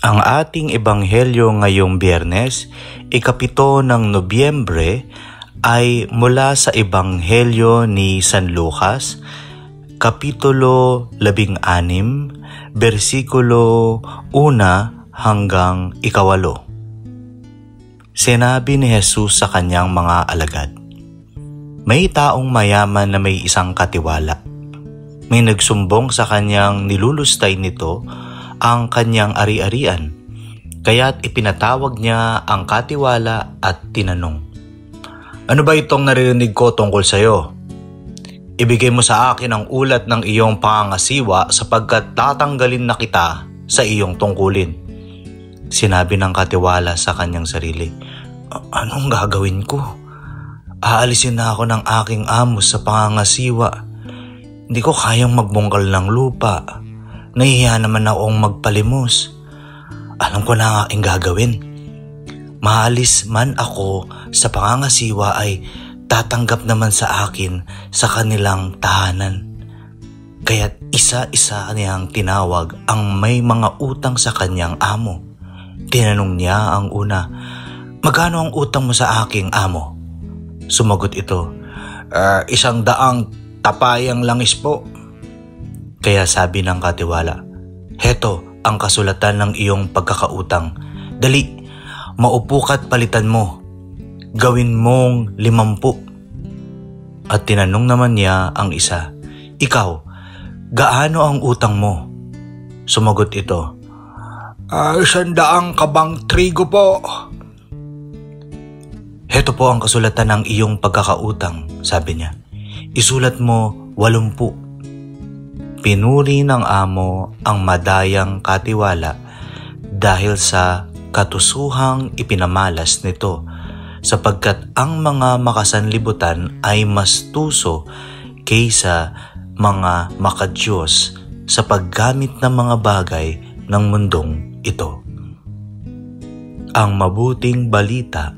Ang ating ebanghelyo ngayong Biyernes, ikapito ng Nobyembre, ay mula sa ebanghelyo ni San Lucas, kapitulo 16, bersikulo 1 hanggang 8. Sinabi ni Jesus sa kanyang mga alagad, "May taong mayaman na may isang katiwala. May nagsumbong sa kanyang nilulustay nito ang kanyang ari-arian, kaya't ipinatawag niya ang katiwala at tinanong, 'Ano ba itong naririnig ko tungkol sa iyo? Ibigay mo sa akin ang ulat ng iyong pangangasiwa sapagkat tatanggalin na kita sa iyong tungkulin.' Sinabi ng katiwala sa kanyang sarili, 'Anong gagawin ko? Aalisin na ako ng aking amo sa pangangasiwa. Hindi ko kayang magbungkal ng lupa. Nahihiya naman akong magpalimos. Alam ko na ang aking gagawin. Maalis man ako sa pangangasiwa ay tatanggap naman sa akin sa kanilang tahanan. Kaya't isa-isa niyang tinawag ang may mga utang sa kanyang amo. Tinanong niya ang una, 'Magkano ang utang mo sa aking amo?' Sumagot ito, 100 tapayang langis po." Kaya sabi ng katiwala, "Heto ang kasulatan ng iyong pagkakautang. Dali, maupo ka't palitan mo. Gawin mong 50. At tinanong naman niya ang isa, "Ikaw, gaano ang utang mo?" Sumagot ito, 100 kabang trigo po." "Heto po ang kasulatan ng iyong pagkakautang," sabi niya. "Isulat mo 80. Pinuri ng amo ang madayang katiwala dahil sa katusuhang ipinamalas nito, sapagkat ang mga makasanlibutan ay mas tuso kaysa mga makadiyos sa paggamit ng mga bagay ng mundong ito. Ang mabuting balita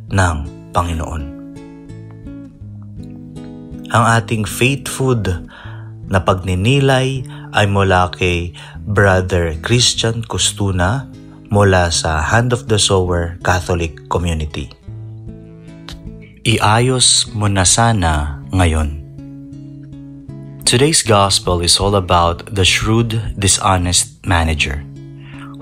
ng Panginoon. Ang ating faith food na pagninilay ay mula kay Brother Christian Costuna mula sa Hand of the Sower Catholic Community. Iayos mo na sana ngayon. Today's gospel is all about the shrewd, dishonest manager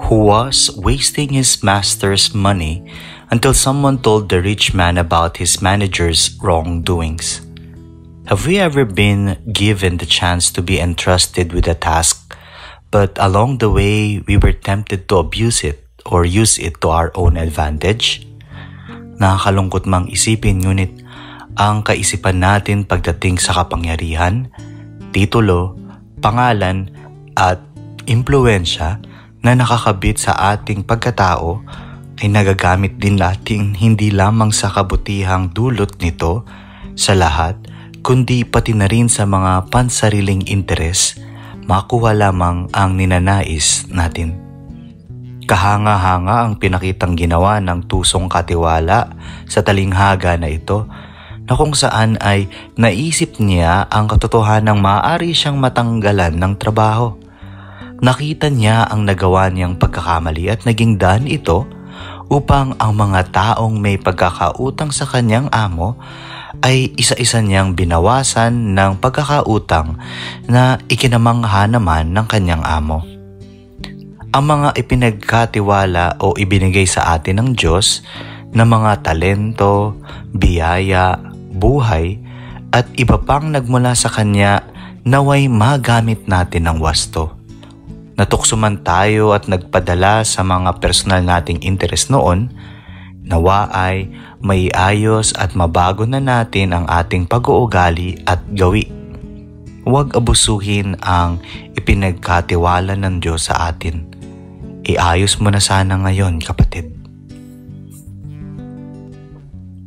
who was wasting his master's money until someone told the rich man about his manager's wrongdoings. Have we ever been given the chance to be entrusted with a task, but along the way we were tempted to abuse it or use it to our own advantage? Nakakalungkot mang isipin, ngunit ang kaisipan natin pagdating sa kapangyarihan, titulo, pangalan at impluwensya na nakakabit sa ating pagkatao ay nagagamit din natin hindi lamang sa kabutihang dulot nito sa lahat, kundi pati na rin sa mga pansariling interes, makuha lamang ang ninanais natin. Kahanga-hanga ang pinakitang ginawa ng tusong katiwala sa talinghaga na ito, na kung saan ay naisip niya ang katotohanang maaari siyang matanggalan ng trabaho. Nakita niya ang nagawa niyang pagkakamali at naging daan ito upang ang mga taong may pagkakautang sa kanyang amo ay isa-isa niyang binawasan ng pagkakautang na ikinamangha naman ng kanyang amo. Ang mga ipinagkatiwala o ibinigay sa atin ng Diyos na mga talento, biyaya, buhay at iba pang nagmula sa Kanya naway magamit natin ng wasto. Natukso man tayo at nagpadala sa mga personal nating interes noon, nawa ay maiayos at mabago na natin ang ating pag-uugali at gawi. Huwag abusuhin ang ipinagkatiwala ng Diyos sa atin. Iayos mo na sana ngayon, kapatid.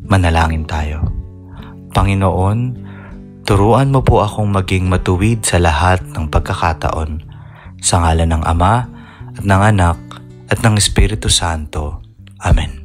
Manalangin tayo. Panginoon, turuan mo po akong maging matuwid sa lahat ng pagkakataon. Sa ngalan ng Ama at ng Anak at ng Espiritu Santo. Amen.